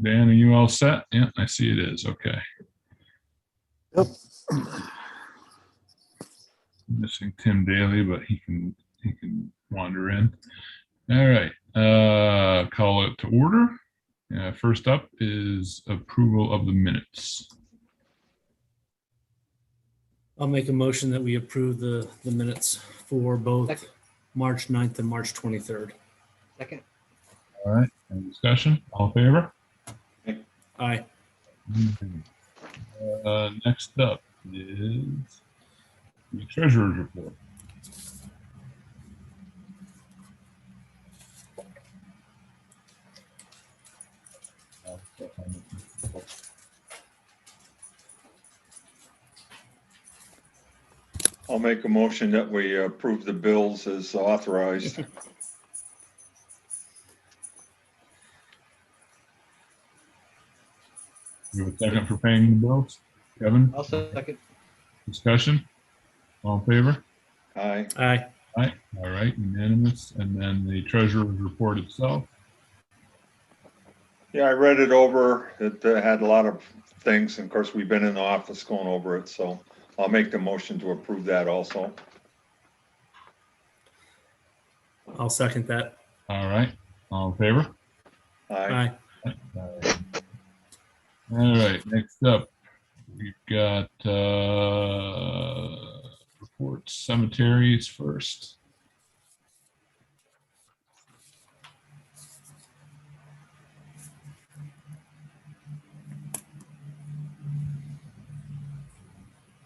Dan, are you all set? Yeah, I see it is. Okay. Yep. Missing Tim Daly, but he can wander in. All right. Call it to order. First up is approval of the minutes. I'll make a motion that we approve the minutes for both Second. March 9th and March 23rd. Second. All right. Any discussion? All in favor? Aye. Next up is the treasurer's report. I'll make a motion that we approve the bills as authorized. You have a second for paying the bills? Kevin? I'll second. Discussion? All in favor? Aye. Aye. Aye. All right, unanimous. And then the treasurer's report itself. Yeah, I read it over. It had a lot of things. And of course, we've been in the office going over it. So I'll make the motion to approve that also. I'll second that. All right, all in favor? Aye. Aye. All right, next up, we've got reports, cemeteries first.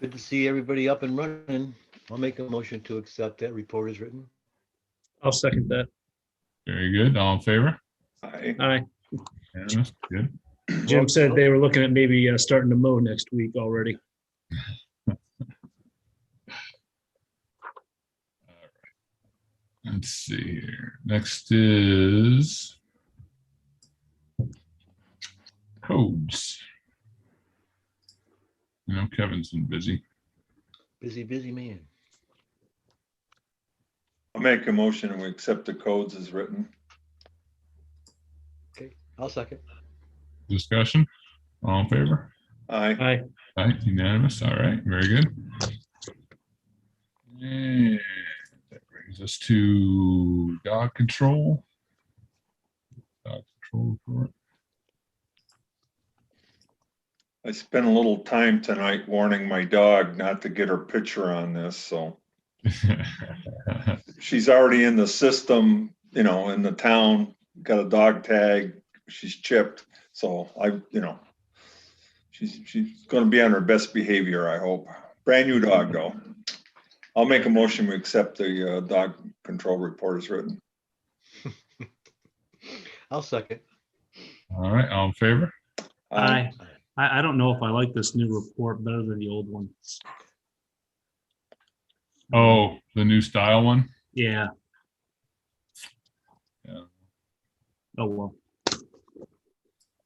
Good to see everybody up and running. I'll make a motion to accept that report as written. I'll second that. Very good, all in favor? Aye. Aye. Unanimous, good. Jim said they were looking at maybe starting to mow next week already. Let's see here. Next is codes. I know Kevin's been busy. Busy man. I'll make a motion and we accept the codes as written. Okay, I'll second. Discussion? All in favor? Aye. Aye. Aye, unanimous. All right, very good. And that brings us to dog control. Dog control report. I spent a little time tonight warning my dog not to get her picture on this. So she's already in the system, you know, in the town, got a dog tag. She's chipped. So she's going to be on her best behavior, I hope. Brand new dog though. I'll make a motion to accept the dog control report as written. I'll second. All right, all in favor? Aye. I don't know if I like this new report better than the old one. Oh, the new style one? Yeah. Yeah. Oh, well.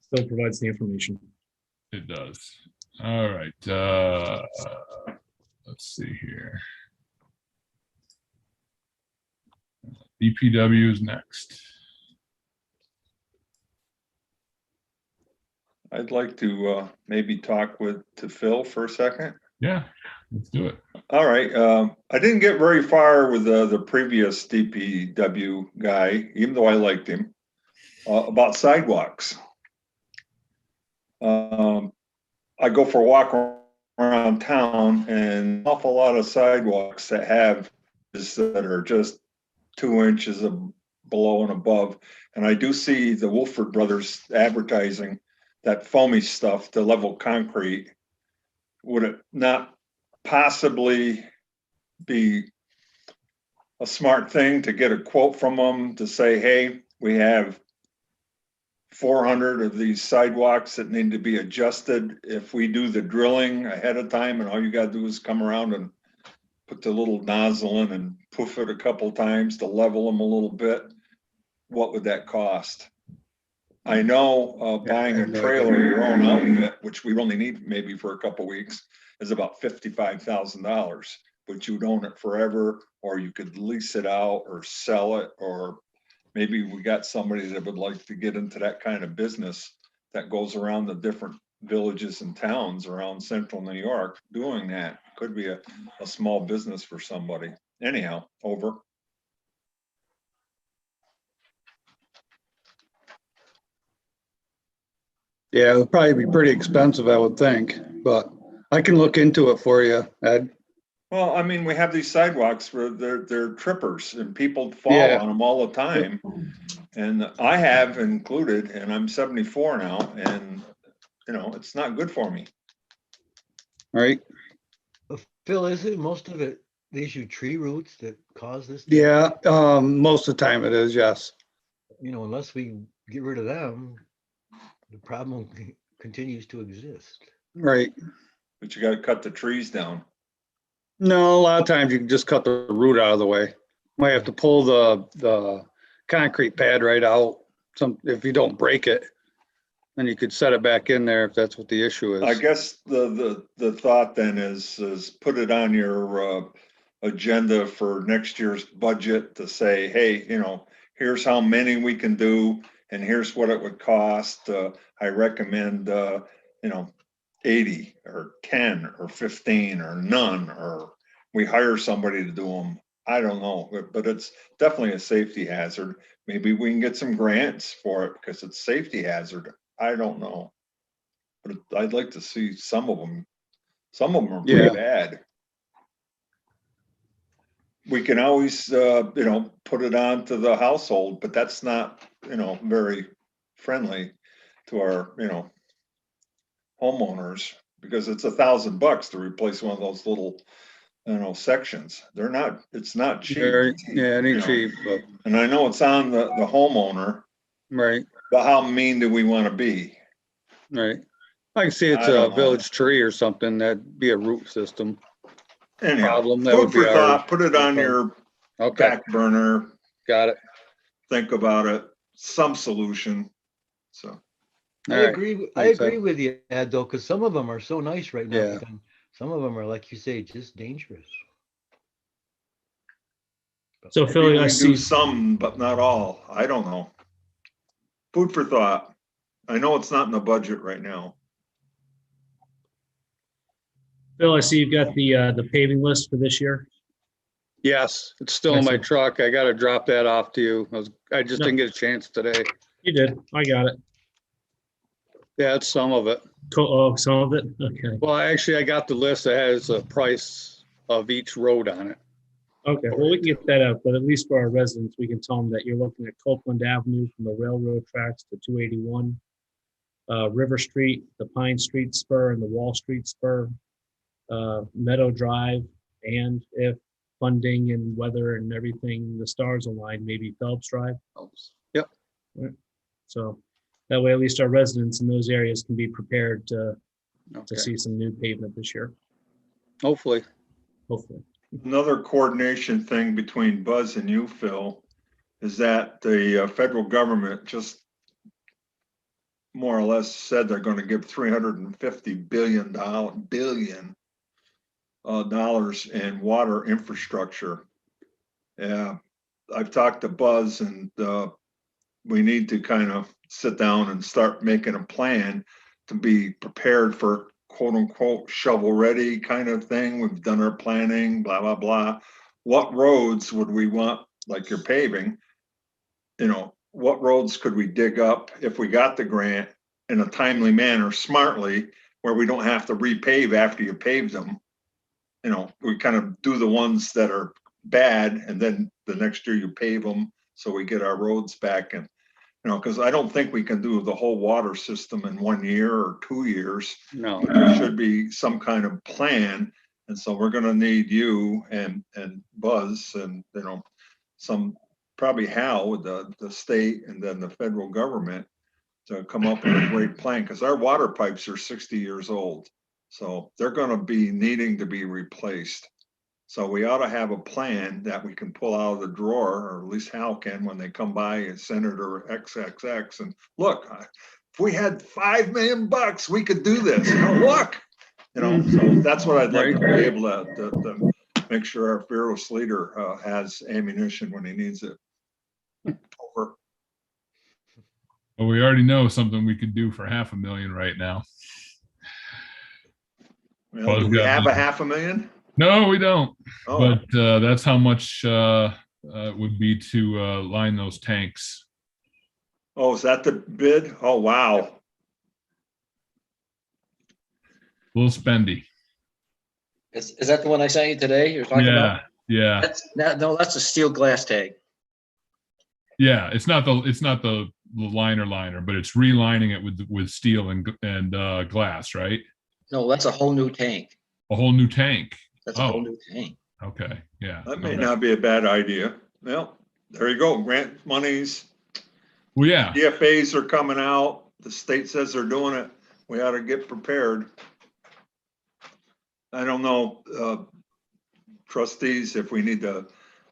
Still provides the information. It does. All right. Let's see here. DPW is next. I'd like to maybe talk to Phil for a second. Yeah, let's do it. All right. I didn't get very far with the previous DPW guy, even though I liked him, about sidewalks. I go for a walk around town, and an awful lot of sidewalks that are just 2 inches below and above. And I do see the Wolford Brothers advertising that foamy stuff to level concrete. Would it not possibly be a smart thing to get a quote from them to say, hey, we have 400 of these sidewalks that need to be adjusted. If we do the drilling ahead of time and all you got to do is come around and put the little nozzle in and poof it a couple times to level them a little bit, what would that cost? I know buying a trailer, your own outfit, which we only need maybe for a couple weeks, is about $55,000, but you'd own it forever, or you could lease it out or sell it, or maybe we got somebody that would like to get into that kind of business that goes around the different villages and towns around central New York doing that. Could be a small business for somebody. Anyhow, over. Yeah, it would probably be pretty expensive, I would think, but I can look into it for you, Ed. Well, I mean, we have these sidewalks where they're trippers and people fall Yeah. on them all the time. And I have included, and I'm 74 now, and you know, it's not good for me. Right? Phil, is it most of it the issue tree roots that cause this? Yeah, most of the time it is, yes. You know, unless we get rid of them, the problem continues to exist. Right. But you got to cut the trees down. No, a lot of times you can just cut the root out of the way. Might have to pull the concrete pad right out. If you don't break it, then you could set it back in there if that's what the issue is. I guess the thought then is put it on your agenda for next year's budget to say, hey, you know, here's how many we can do and here's what it would cost. I recommend, you know, 80 or 10 or 15 or none, or we hire somebody to do them. I don't know, but it's definitely a safety hazard. Maybe we can get some grants for it because it's safety hazard. I don't know. But I'd like to see some of them. Some of them are pretty Yeah. bad. We can always, you know, put it on to the household, but that's not, you know, very friendly to our, you know, homeowners, because it's $1,000 to replace one of those little, you know, sections. They're not, it's not cheap. Yeah, it you ain't know. cheap, but And I know it's on the homeowner, right, but how mean do we want to be? right. I can see it's I a don't know. village tree or something. That'd be a root system Anyhow, problem. That food would be for ours. thought, put it No on problem. your Okay, back burner, got it. think about it, some solution. So, All I right. agree. I Thanks, agree Ed. with you, Ed, though, because some of them are so nice right now, Yeah. but then some of them are, like you say, just dangerous. So maybe Philly, I we see, do some, but not all. I don't know. Food for thought. I know it's not in the budget right now. Phil, I see you've got the paving list for this year. Yes, it's still in my Excellent. truck. I gotta drop that off to you. I just No. didn't get a chance today. You did. I got it. Yeah, it's some of it. Oh, some of it? Okay. Well, actually, I got the list that has a price of each road on it. Okay, well, we can get that out, but at least for our residents, we can tell them that you're looking at Copeland Avenue from the railroad tracks to 281, River Street, the Pine Street spur and the Wall Street spur, Meadow Drive, and if funding and weather and everything, the stars align, maybe Phelps Drive. Yep. So that way, at least our residents in those areas can be prepared to Okay. see some new pavement this year, Hopefully. hopefully. Another coordination thing between Buzz and you, Phil, is that the federal government just more or less said they're going to give $350 billion in water infrastructure. Yeah, I've talked to Buzz, and we need to kind of sit down and start making a plan to be prepared for quote unquote shovel ready kind of thing. We've done our planning, blah, blah, blah. What roads would we want, like you're paving? You know, what roads could we dig up if we got the grant in a timely manner, smartly, where we don't have to repave after you paved them? You know, we kind of do the ones that are bad, and then the next year you pave them so we get our roads back. And you know, because I don't think we can do the whole water system in 1 year or 2 years. No. But there should be some kind of plan. And so we're going to need you and Buzz and, you know, some probably Hal with the state and then the federal government to come up with a great plan, because our water pipes are 60 years old. So they're going to be needing to be replaced. So we ought to have a plan that we can pull out of the drawer, or at least Hal can when they come by as Senator XXX and look, if we had $5 million, we could do this. Look, you know, so that's what I'd like to be able to make sure our fearless leader has ammunition when he needs it. Over. Well, we already know something we could do for $500,000 right now. Well, do we have a 500,000? No, we don't. Oh, But that's how much it would be to line those tanks. oh, is that the bid? Oh, wow. A little spendy. Is that the one I sent you today you're talking about? Yeah. No, that's a steel glass tag. Yeah. It's not the liner, but it's relining it with steel and glass, right? No, that's a whole new tank. A whole new tank. That's a whole new tank. Okay. Yeah. That may Okay. not be a bad idea. Well, there you go. Grant monies, Well, yeah. DFAs are coming out. The state says they're doing it. We ought to get prepared. I don't know, trustees, if we need to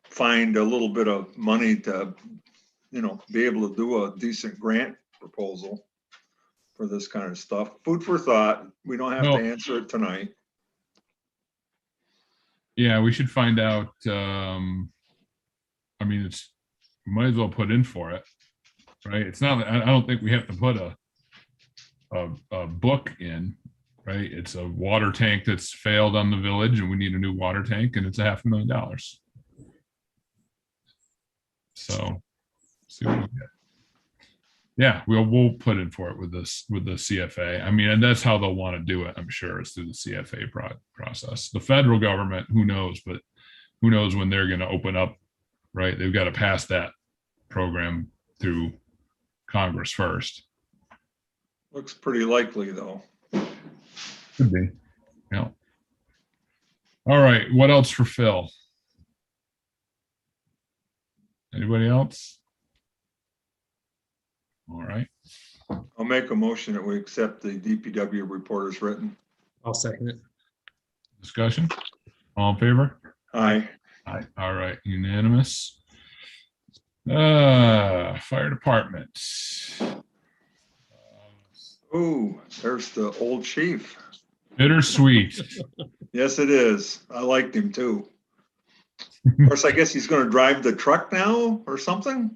find a little bit of money to, be able to do a decent grant proposal for this kind of stuff. Food for thought. We don't have No. to answer it tonight. Yeah, we should find out. I mean, we might as well put in for it, right? It's not. I don't think we have to put a book in, right? It's a water tank that's failed on the village, and we need a new water tank, and it's $500,000. So, see what we get. Yeah, we'll put in for it with the CFA. I mean, and that's how they'll want to do it. I'm sure it's through the CFA process. The federal government, who knows? But who knows when they're going to open up? Right? They've got to pass that program through Congress first. Looks pretty likely, though. Could be. Yeah. All right. What else for Phil? Anybody else? All right. I'll make a motion that we accept the DPW report as written. I'll second it. Discussion? All in favor? Aye. Aye. All right. Unanimous. Fire department. Ooh, there's the old chief. Bittersweet. Yes, it is. I liked him too. Of course, I guess he's gonna drive the truck now or something?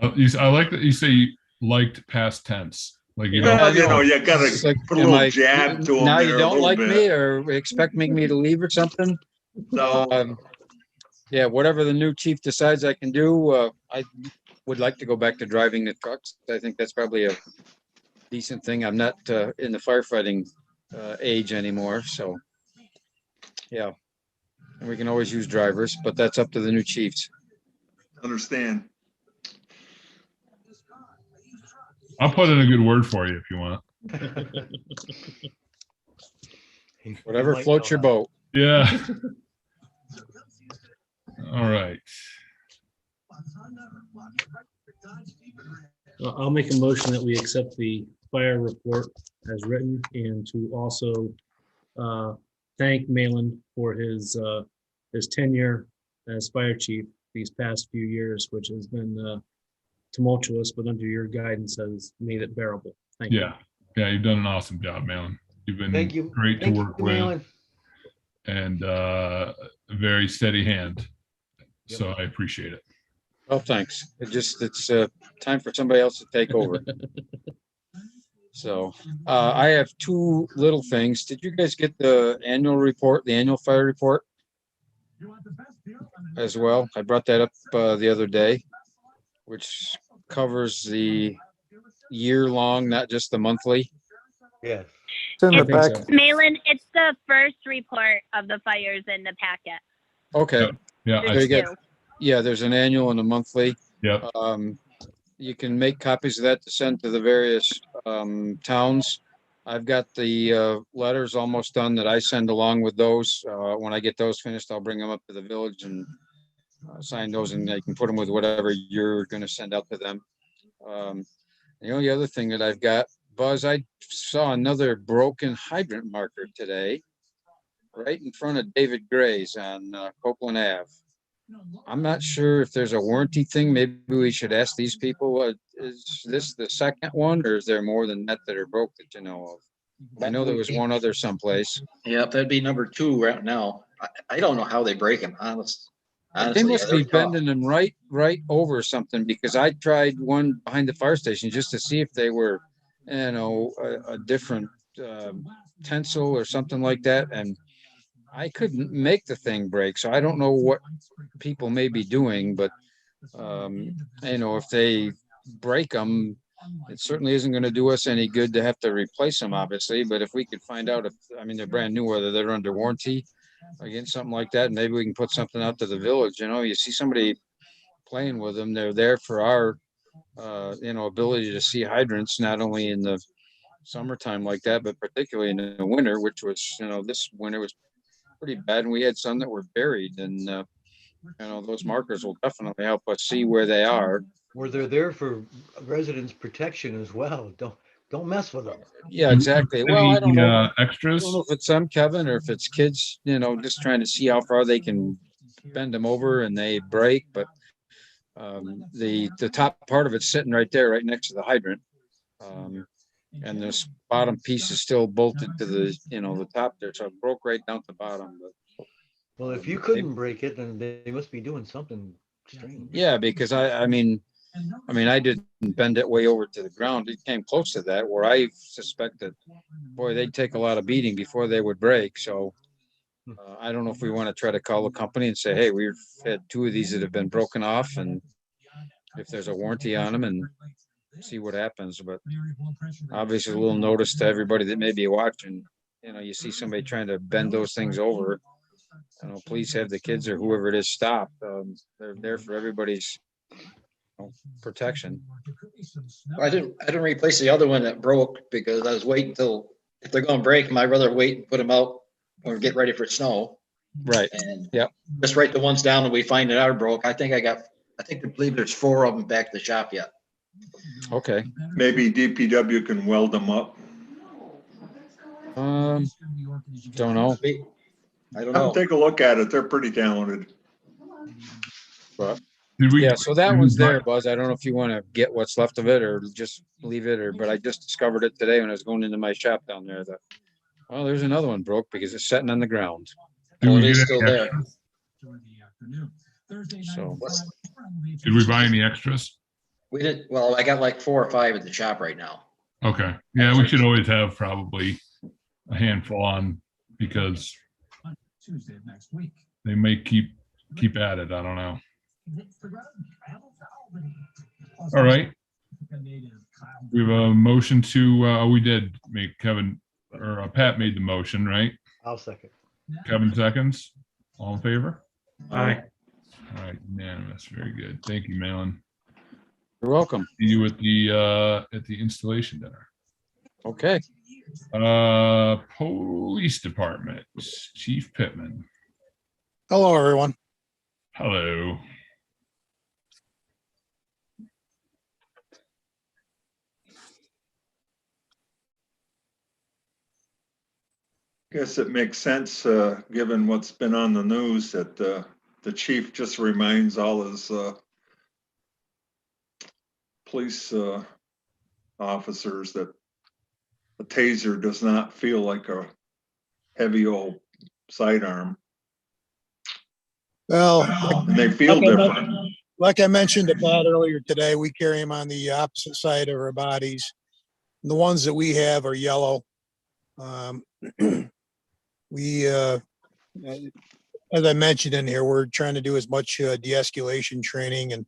I like that you say you liked past tense. Like you Well, don't. you gotta It's like, put a am little I- jab to him Now there you a don't little like me bit. or expecting me to leave or something? No, Yeah, whatever the new chief decides I can do, I would like to go back to driving the trucks. I think that's probably a decent thing. I'm not in the firefighting age anymore, so. Yeah, and we can always use drivers, but that's up to the new chiefs. understand. I'll put in a good word for you if you want. Whatever floats your boat. Yeah. All right. I'll make a motion that we accept the fire report as written and to also thank Malin for his tenure as fire chief these past few years, which has been tumultuous, but under your guidance has made it bearable. Thank you. Yeah, you've done an awesome job, man. You've been Thank you. great to Thank work you, with Malin. and a very steady hand. Yep. So I appreciate it. Oh, thanks. It's time for somebody else to take over. So, I have two little things. Did you guys get the annual report, the annual fire report? As well, I brought that up the other day, which covers the year-long, not just the monthly. Yes. It's in the I think so. back. Malin, it's the first report of the fires in the packet. Okay, Yeah. Very There's good. two. yeah, there's an annual and a monthly. Yep. You can make copies of that to send to the various towns. I've got the letters almost done that I send along with those. When I get those finished, I'll bring them up to the village and sign those, and I can put them with whatever you're gonna send out to them. The only other thing that I've got, Buzz, I saw another broken hydrant marker today, right in front of David Gray's on Copeland Ave. I'm not sure if there's a warranty thing. Maybe we should ask these people, is this the second one or is there more than that that are broke that you know of? I know there was one other someplace. Yep, that'd be number 2 right now. I don't know how they break them, honest. They Honestly, must yeah, they're be tough. bending them right over something, because I tried one behind the fire station just to see if they were, a different tensile or something like that, and I couldn't make the thing break. So I don't know what people may be doing, but if they break them, it certainly isn't going to do us any good to have to replace them, obviously. But if we could find out they're brand new, whether they're under warranty, again, something like that, and maybe we can put something out to the village. You see somebody playing with them, they're there for our, ability to see hydrants, not only in the summertime like that, but particularly in the winter, which was, this winter was pretty bad, and we had some that were buried, and those markers will definitely help us see where they are. Where they're there for residents' protection as well. Don't mess with them. Yeah, exactly. Well, I don't know. I Extras? don't know if it's them, Kevin, or if it's kids, just trying to see how far they can bend them over and they break. But the top part of it's sitting right there, right next to the hydrant. And this bottom piece is still bolted to the top there. So it broke right down to the bottom. But Well, if you couldn't break it, then they must be doing something strange. yeah, because I mean, I didn't bend it way over to the ground. It came close to that, where I suspect that, boy, they'd take a lot of beating before they would break. So I don't know if we want to try to call the company and say, hey, we've had 2 of these that have been broken off, and if there's a warranty on them, and see what happens. But obviously, a little notice to everybody that may be watching. You see somebody trying to bend those things over, please have the kids or whoever it is stop. They're there for everybody's protection. I didn't replace the other one that broke because I was waiting until, if they're gonna break, I'd rather wait and put them out or get ready for snow. Right. And Yep. just write the ones down and we find that are broke. I believe there's 4 of them back at the shop yet. Okay. Maybe DPW can weld them up. Don't know. I don't Come know. take a look at it. They're pretty talented. But Did we? yeah, so that one's there, Buzz. I don't know if you want to get what's left of it or just leave it, but I just discovered it today when I was going into my shop down there that, well, there's another one broke because it's sitting on the ground. Did Well, we it is get still any there. extras? So Did we buy any extras? We did, well, I got like 4 or 5 at the shop right now. Okay. Yeah, we should always have probably a handful on, because they may keep at it. I don't know. All right. We have a motion to, we did make Pat made the motion, right? I'll second. Kevin seconds. All in favor? Aye. All right, unanimous. Very good. Thank you, Malin. you're welcome. See you at the installation dinner. Okay. Police Department, Chief Pittman. Hello, everyone. Hello. Guess it makes sense, given what's been on the news, that the chief just reminds all his police officers that a taser does not feel like a heavy old sidearm. Well, And they feel different. like I mentioned to Pat earlier today, we carry them on the opposite side of our bodies. And the ones that we have are yellow. We, as I mentioned in here, we're trying to do as much de-escalation training and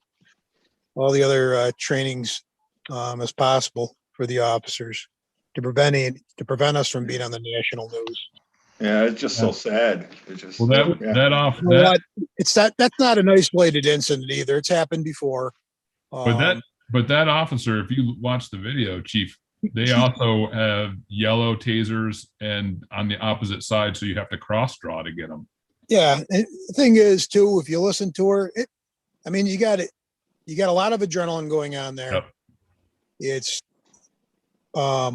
all the other trainings as possible for the officers to prevent us from being on the national news. Yeah, it's just so sad. It just, Well, yeah. that's not an isolated incident either. It's happened before. but that officer, if you watch the video, Chief, they also have yellow tasers and on the opposite side, so you have to cross draw to get them. Yeah, and the thing is too, if you listen to her, you got a lot of adrenaline going on there. Yep. It's a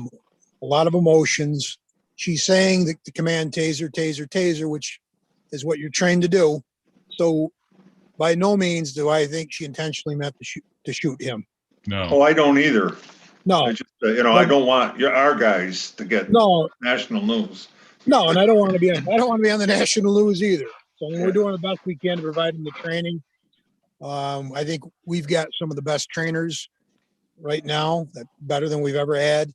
lot of emotions. She's saying the command taser, taser, taser, which is what you're trained to do. So by no means do I think she intentionally meant to shoot him. No. Oh, I don't either. No, I just, I don't want our guys to get no, national news. no, and I don't want to be on the national news either. So we're doing the best we can to provide them the training. I think we've got some of the best trainers right now, that better than we've ever had,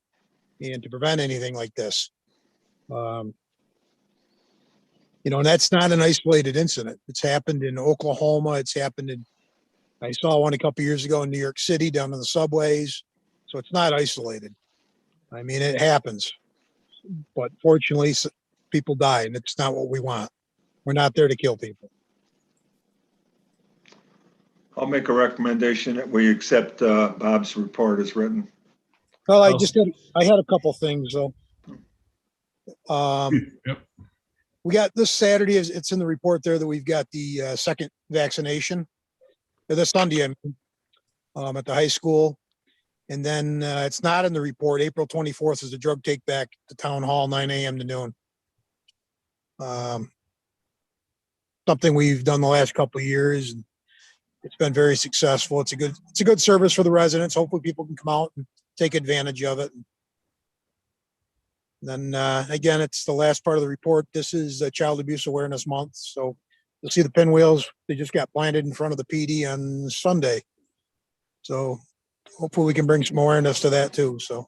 and to prevent anything like this. And that's not an isolated incident. It's happened in Oklahoma. It's happened I saw one a couple years ago in New York City down in the subways. So it's not isolated. I mean, it happens, but fortunately people die, and it's not what we want. We're not there to kill people. I'll make a recommendation that we accept Bob's report as written. Well, I had a couple things though. Yep. We got this Saturday, it's in the report there that we've got the second vaccination. This Sunday, at the high school. And then it's not in the report. April 24th is the drug take back to town hall, 9 a.m. to noon. Something we've done the last couple of years. And it's been very successful. It's a good service for the residents. Hopefully people can come out and take advantage of it. Then again, it's the last part of the report. This is Child Abuse Awareness Month. So you'll see the pinwheels. They just got planted in front of the PD on Sunday. So hopefully we can bring some awareness to that too. So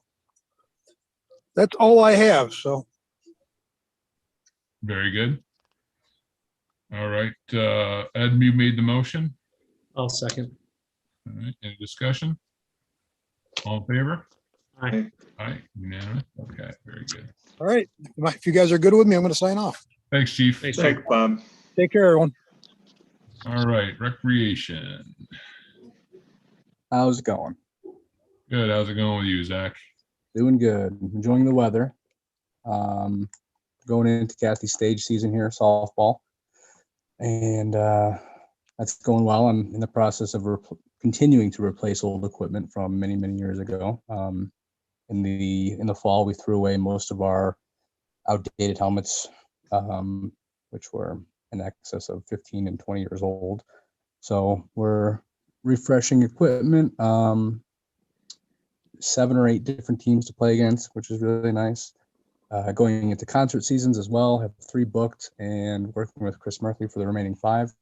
that's all I have. So Very good. All right. Ed, you made the motion. I'll second. All right. Any discussion? All in favor? Aye. Aye. Unanimous. Okay. Very good. all right. If you guys are good with me, I'm going to sign off. Thanks, Chief. Thanks, Thanks, Bob. Take care, everyone. All right. Recreation. How's it going? Good. How's it going with you, Zach? Doing good. Enjoying the weather. Going into Kathy's stage season here, softball, and that's going well. I'm in the process of continuing to replace old equipment from many years ago. In the fall, we threw away most of our outdated helmets, which were in excess of 15 and 20 years old. So we're refreshing equipment. 7 or 8 different teams to play against, which is really nice. Going into concert seasons as well, have 3 booked, and working with Chris Murphy for the remaining 5.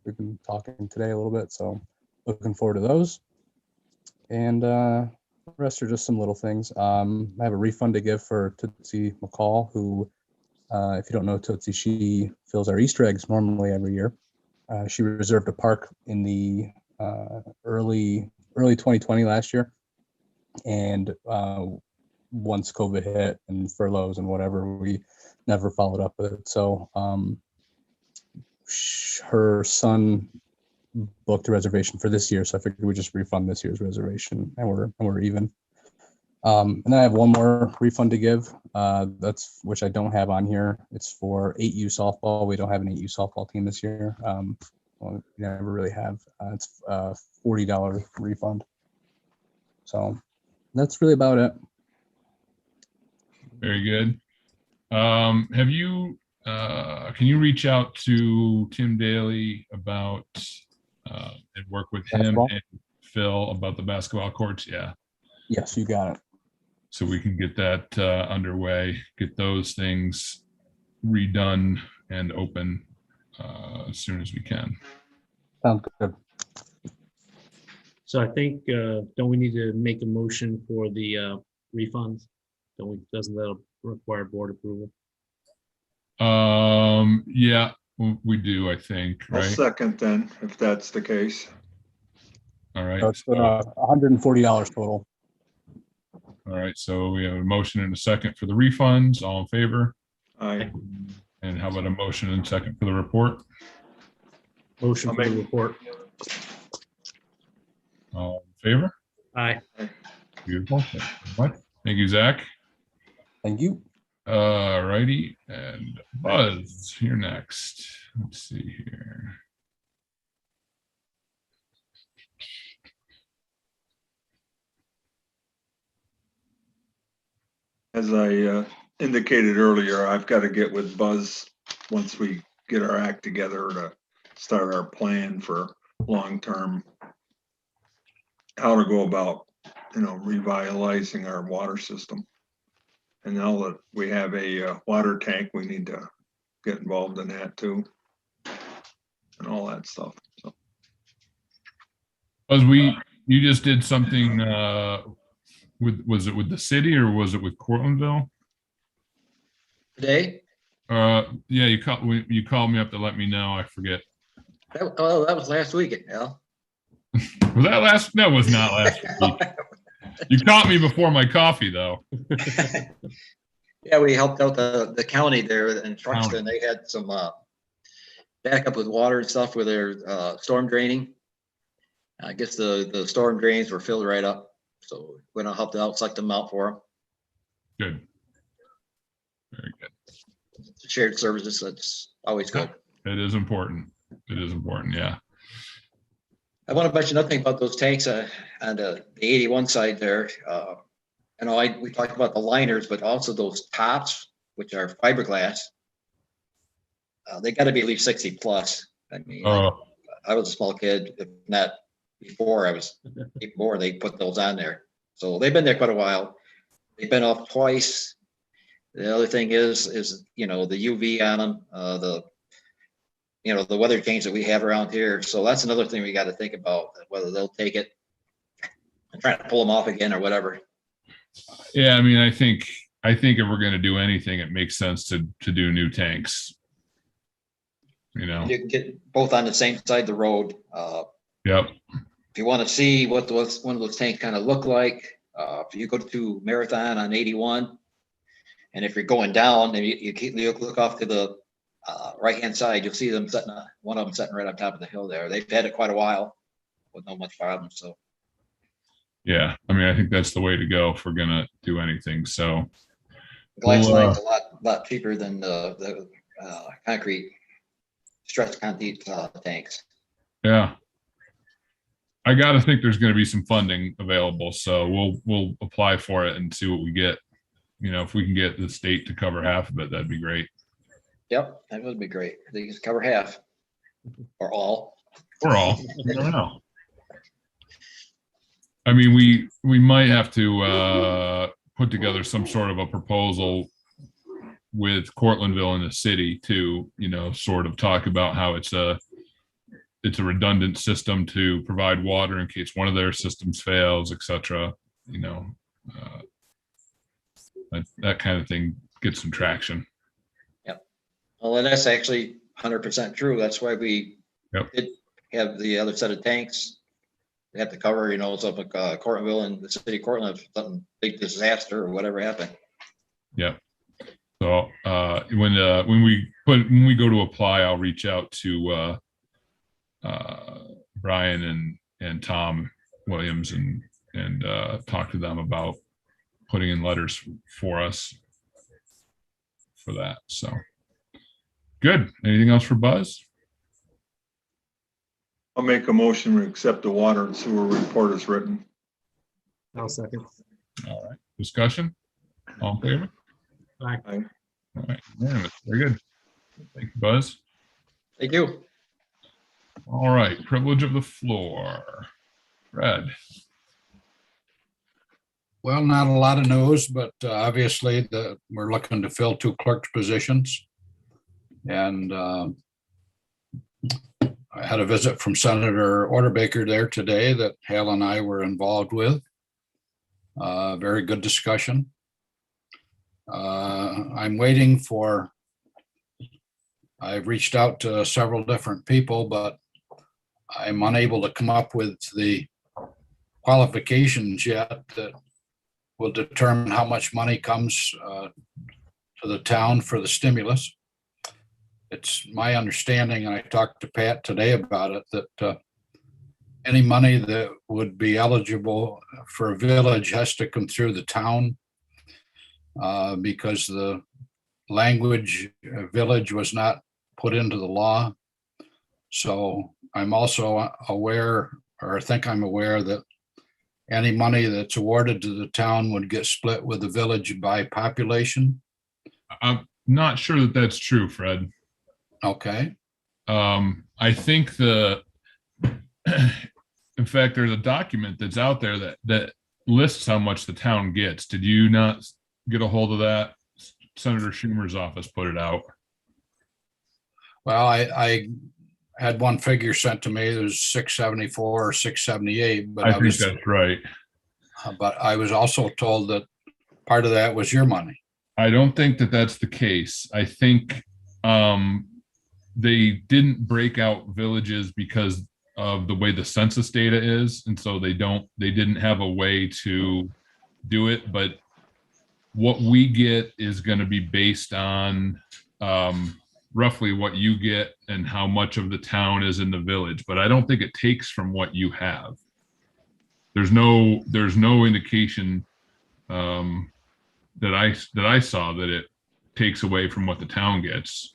We've been talking today a little bit, so looking forward to those. And the rest are just some little things. I have a refund to give for Tootsie McCall, who, if you don't know Tootsie, she fills our Easter eggs normally every year. She reserved a park in the early 2020 last year. And once COVID hit and furloughs and whatever, we never followed up with it. So her son booked a reservation for this year, so I figured we just refund this year's reservation, and we're even. And then I have one more refund to give. That's which I don't have on here. It's for 8U softball. We don't have an 8U softball team this year. Well, we never really have. It's a $40 refund. So that's really about it. Very good. Have you, can you reach out to Tim Daly about, and work with him Basketball? and Phil about the basketball courts? Yeah. Yes, you got it. So we can get that underway, get those things redone and open as soon as we can. Sounds good. So I think, don't we need to make a motion for the refunds? Doesn't that require board approval? Yeah, we do, I think, I'll right? second then, if that's the case. All right. So it's $140 total. All right. So we have a motion and a second for the refunds. All in favor? Aye. And how about a motion and second for the report? Motion for the report. All in favor? Aye. Beautiful. Thank you very much. Thank you, Zach. Thank you. All righty. And Buzz, you're next. Let's see here. As I indicated earlier, I've got to get with Buzz once we get our act together to start our plan for long-term, how to go about, revitalizing our water system. And now that we have a water tank, we need to get involved in that too. and all that stuff. So As you just did something, was it with the city or was it with Cortlandville? Today, Yeah, you called me up to let me know. I forget. that was last week, Al. Was that last? No, it was not last week. You caught me before my coffee, though. Yeah, we helped out the county there in Truxton. They had some backup with water and stuff with their storm draining. I guess the storm drains were filled right up. So we're gonna help them out, suck them out for them. Good. Very good. Shared services, that's always good. It is important. It is important. Yeah. I want to mention another thing about those tanks on the 81 side there. I know we talked about the liners, but also those tops, which are fiberglass. They got to be at least 60 plus. I mean, I was a small kid, if not before I was before they put those on there. So they've been there quite a while. They've been off twice. The other thing is you know, the UV on them, the weather change that we have around here. So that's another thing we got to think about, whether they'll take it and try to pull them off again or whatever. Yeah, I mean, I think if we're going to do anything, it makes sense to do new tanks. You know, You can get both on the same side of the road. Yep. If you want to see what one of those tanks kind of look like, if you go to Marathon on 81, and if you're going down and you look off to the right-hand side, you'll see them one of them sitting right on top of the hill there. They've had it quite a while with no much problem. So Yeah, I mean, I think that's the way to go if we're going to do anything. So the glass line's a lot cheaper than the concrete stretched concrete tanks. Yeah. I got to think there's going to be some funding available, so we'll apply for it and see what we get. You know, if we can get the state to cover half of it, that'd be great. Yep, that would be great. They just cover half or all. Or all. You never know. I mean, we might have to put together some sort of a proposal with Cortlandville and the city to, you know, sort of talk about how it's a redundant system to provide water in case one of their systems fails, etc. You know, that kind of thing gets some traction. Yep. Well, and that's actually 100% true. That's why we did have the other set of tanks. They have to cover, you know, something like Cortlandville and the city of Cortland, if something big disaster or whatever happened. Yeah. So when we go to apply, I'll reach out to Brian and Tom Williams and talk to them about putting in letters for us for that. So good. Anything else for Buzz? I'll make a motion to accept the water and sewer report as written. I'll second. All right. Discussion? All in favor? Aye. Aye. All right. Unanimous. Very good. Thank you, Buzz. Thank you. All right. Privilege of the floor. Fred. Well, not a lot of news, but obviously we're looking to fill 2 clerk positions. And I had a visit from Senator Orderbaker there today that Hal and I were involved with. Very good discussion. I'm waiting I've reached out to several different people, but I'm unable to come up with the qualifications yet that will determine how much money comes to the town for the stimulus. It's my understanding, and I talked to Pat today about it, that any money that would be eligible for a village has to come through the town because the language village was not put into the law. So I'm also aware, or I think I'm aware, that any money that's awarded to the town would get split with the village by population. I'm not sure that that's true, Fred. Okay. I think in fact, there's a document that's out there that lists how much the town gets. Did you not get a hold of that? Senator Schumer's office put it out. Well, I had one figure sent to me, it was 674 or 678, but I I think was, that's right. but I was also told that part of that was your money. I don't think that that's the case. I think they didn't break out villages because of the way the census data is, and so they didn't have a way to do it. But what we get is going to be based on roughly what you get and how much of the town is in the village. But I don't think it takes from what you have. There's no indication that I saw that it takes away from what the town gets.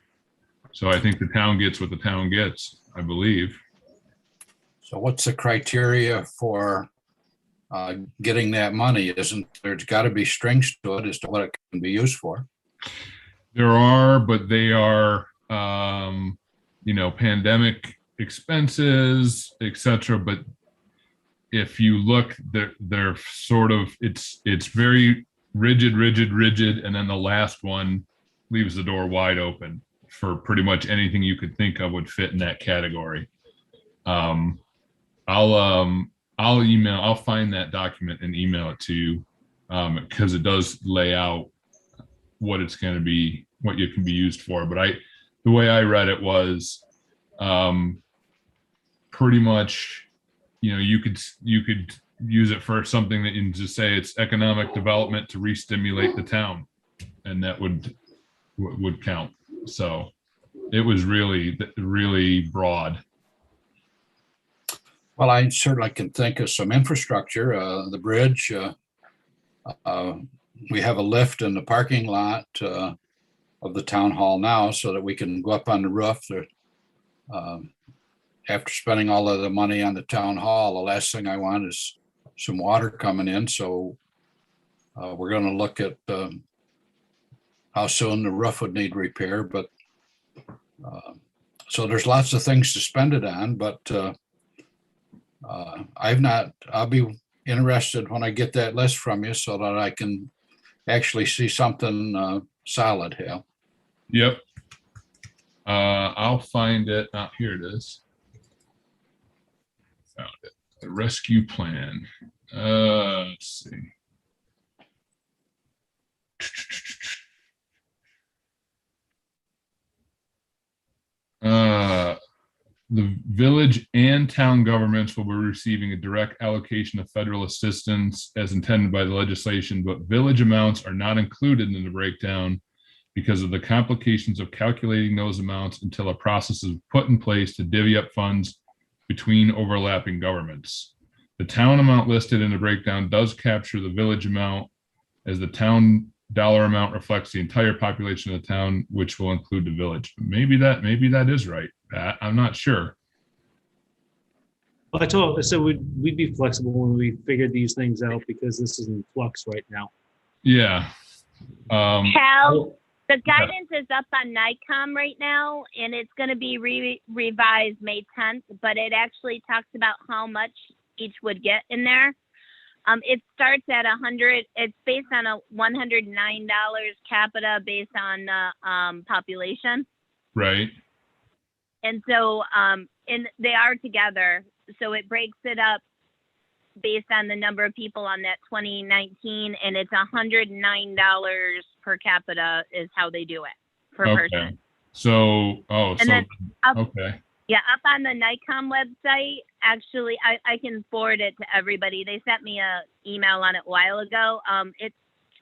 So I think the town gets what the town gets, I believe. So what's the criteria for getting that money? Isn't there's got to be strings to it as to what it can be used for? There are, but they are, pandemic expenses, etc. But if you look, they're sort of, it's very rigid, and then the last one leaves the door wide open for pretty much anything you could think of would fit in that category. I'll find that document and email it to you because it does lay out what it's going to be, what it can be used for. But the way I read it was pretty much, you could use it for something that you can just say it's economic development to re-stimulate the town, and that would count. So it was really, really broad. Well, I certainly can think of some infrastructure, the bridge. We have a lift in the parking lot of the town hall now so that we can go up on the roof. After spending all of the money on the town hall, the last thing I want is some water coming in. So we're going to look at how soon the roof would need repair. But so there's lots of things to spend it on, but I'll be interested when I get that list from you so that I can actually see something solid, Hal. Yep. I'll find it. Here it is. Found it. The rescue plan. Let's see. The village and town governments will be receiving a direct allocation of federal assistance as intended by the legislation, but village amounts are not included in the breakdown because of the complications of calculating those amounts until a process is put in place to divvy up funds between overlapping governments. The town amount listed in the breakdown does capture the village amount, as the town dollar amount reflects the entire population of the town, which will include the village. Maybe that is right, Pat. I'm not sure. Well, I said we'd be flexible when we figured these things out because this is in flux right now. Yeah. Cal, the guidance is up on NICOM right now, and it's going to be revised May 10th, but it actually talks about how much each would get in there. It starts at 100. It's based on a $109 capita based on population. Right. And so, and they are together. So it breaks it up based on the number of people on that 2019, and it's $109 per capita is how they do it per person. So, then okay. Yeah, up on the NICOM website, actually, I can forward it to everybody. They sent me a email on it a while ago. It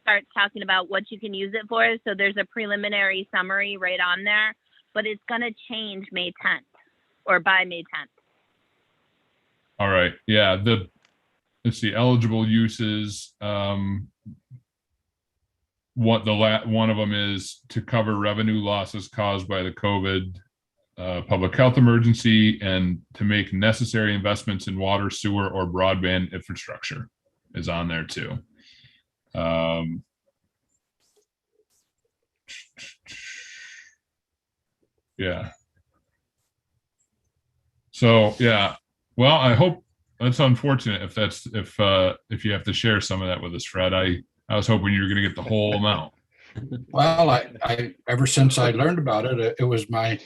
starts talking about what you can use it for. So there's a preliminary summary right on there, but it's going to change May 10th or by May 10th. All right. Yeah. Let's see, eligible uses. One of them is to cover revenue losses caused by the COVID public health emergency and to make necessary investments in water, sewer, or broadband infrastructure is on there too. Yeah. So yeah. Well, I hope that's unfortunate if you have to share some of that with us, Fred. I was hoping you were going to get the whole amount. Well, I ever since I learned about it, it was my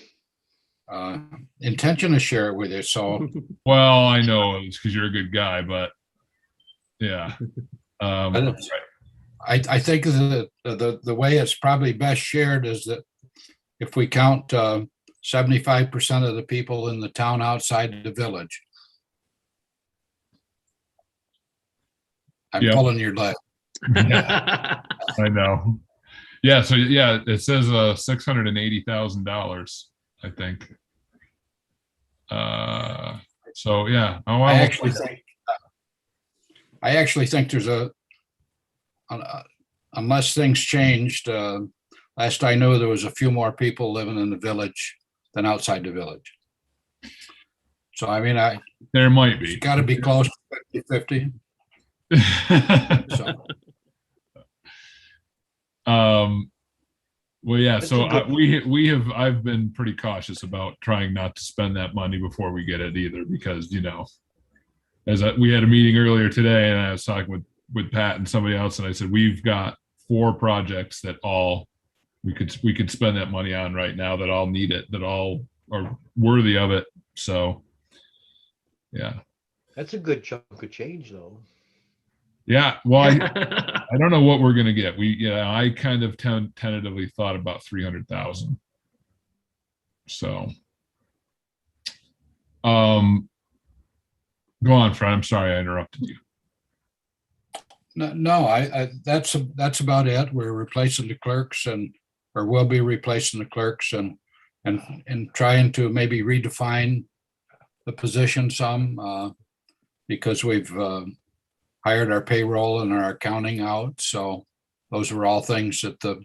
intention to share it with you. So Well, I know it's because you're a good guy, but yeah. But I think the way it's probably best shared is that if we count 75% of the people in the town outside the village. I'm Yep. pulling your leg. I know. Yeah. So yeah, it says $680,000, I think. So yeah. Oh, I well, actually think there's unless things changed, last I knew there was a few more people living in the village than outside the village. So I mean, there might it's be. got to be close to 50-50. So. Well, yeah. That's So a good- I've been pretty cautious about trying not to spend that money before we get it either, because we had a meeting earlier today, and I was talking with Pat and somebody else, and I said we've got 4 projects that all we could spend that money on right now, that all need it, that all are worthy of it. So yeah. That's a good chunk of change, though. Yeah, well, I don't know what we're gonna get. I kind of tentatively thought about 300,000. So, go on, Fred. I'm sorry I interrupted you. No, that's about it. We're replacing the clerks, or we'll be replacing the clerks, and trying to maybe redefine the position some, because we've hired our payroll and our accounting out. So those were all things that the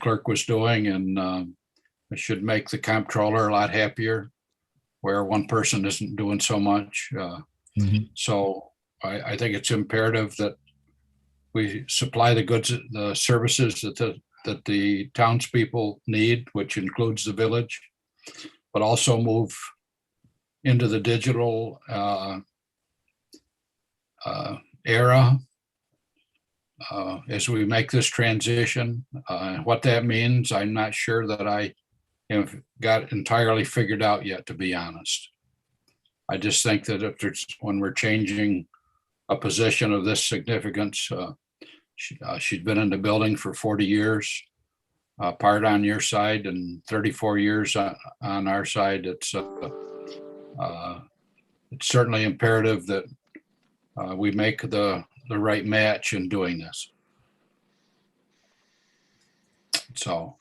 clerk was doing, and it should make the comptroller a lot happier, where one person isn't doing so much. So I think it's imperative that we supply the goods, the services that the townspeople need, which includes the village, but also move into the digital era as we make this transition. What that means, I'm not sure that I have got entirely figured out yet, to be honest. I just think that when we're changing a position of this significance, she's been in the building for 40 years, part on your side and 34 years on our side. It's certainly imperative that we make the right match in doing this. So,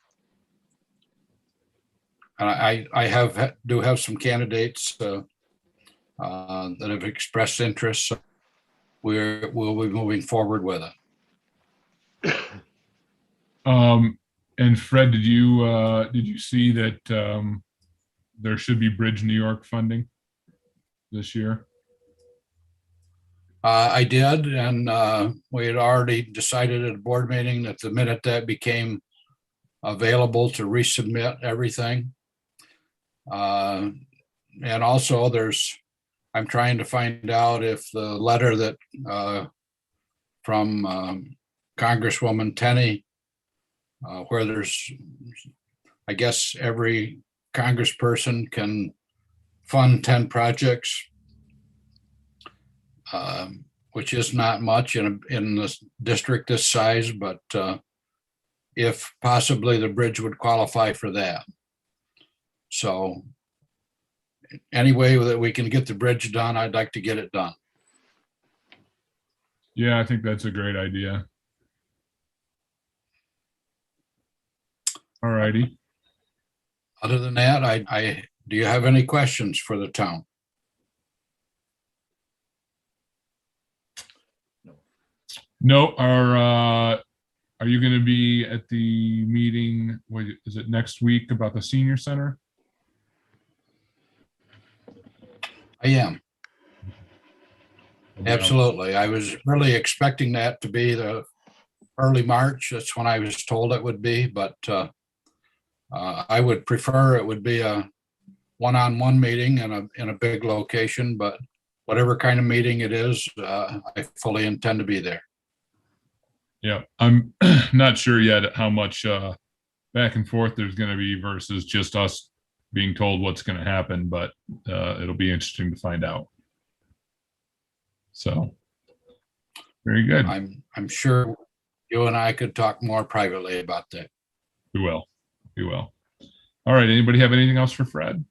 and I do have some candidates that have expressed interest. So we'll be moving forward with it. And Fred, did you see that there should be Bridge New York funding this year? I did, and we had already decided at a board meeting that the minute that became available to resubmit everything. And also I'm trying to find out if the letter that from Congresswoman Tenney, where I guess every congressperson can fund 10 projects, which is not much in this district this size, but if possibly the bridge would qualify for that. So any way that we can get the bridge done, I'd like to get it done. Yeah, I think that's a great idea. All righty. Other than that, do you have any questions for the town? No. Are you going to be at the meeting? Is it next week about the senior center? I am. Absolutely. I was really expecting that to be the early March. That's when I was told it would be, but I would prefer it would be a one-on-one meeting in a big location, but whatever kind of meeting it is, I fully intend to be there. Yeah, I'm not sure yet how much back and forth there's going to be versus just us being told what's going to happen, but it'll be interesting to find out. So, very good. I'm sure you and I could talk more privately about that. We will. We will. All right. Anybody have anything else for Fred?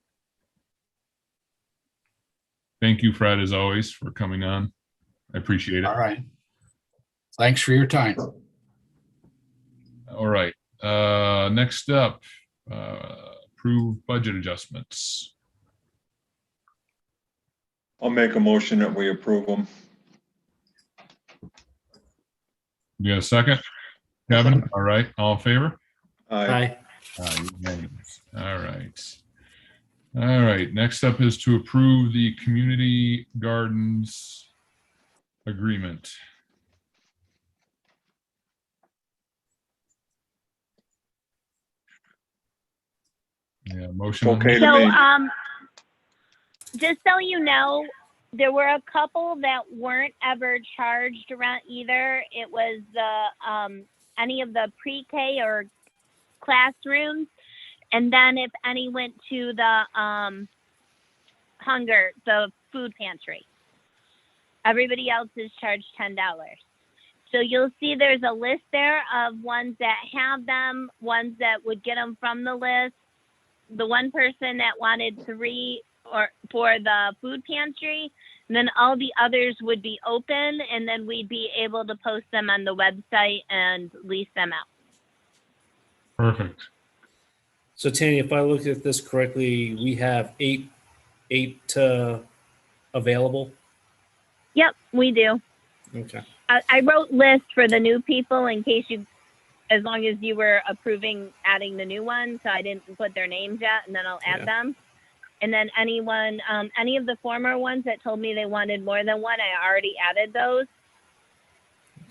Thank you, Fred, as always, for coming on. I appreciate it. All right. Thanks for your time. All right. Next up, approve budget adjustments. I'll make a motion that we approve them. You got a second? Kevin? All right. All in favor? Aye. Unanimous. All right. All right. Next up is to approve the community gardens agreement. Yeah, motion. on Okay that? to me. So, just so you know, there were a couple that weren't ever charged rent either. It was the any of the pre-K or classrooms, and then if any went to the the food pantry. Everybody else is charged $10. So you'll see there's a list there of ones that have them, ones that would get them from the list. The one person that wanted 3 or for the food pantry, and then all the others would be open, and then we'd be able to post them on the website and lease them out. Perfect. So Tanny, if I look at this correctly, we have eight available. Yep, we do. Okay. I wrote list for the new people in case you, as long as you were approving adding the new one, so I didn't put their names yet, and then I'll add them. And then anyone, any of the former ones that told me they wanted more than one, I already added those.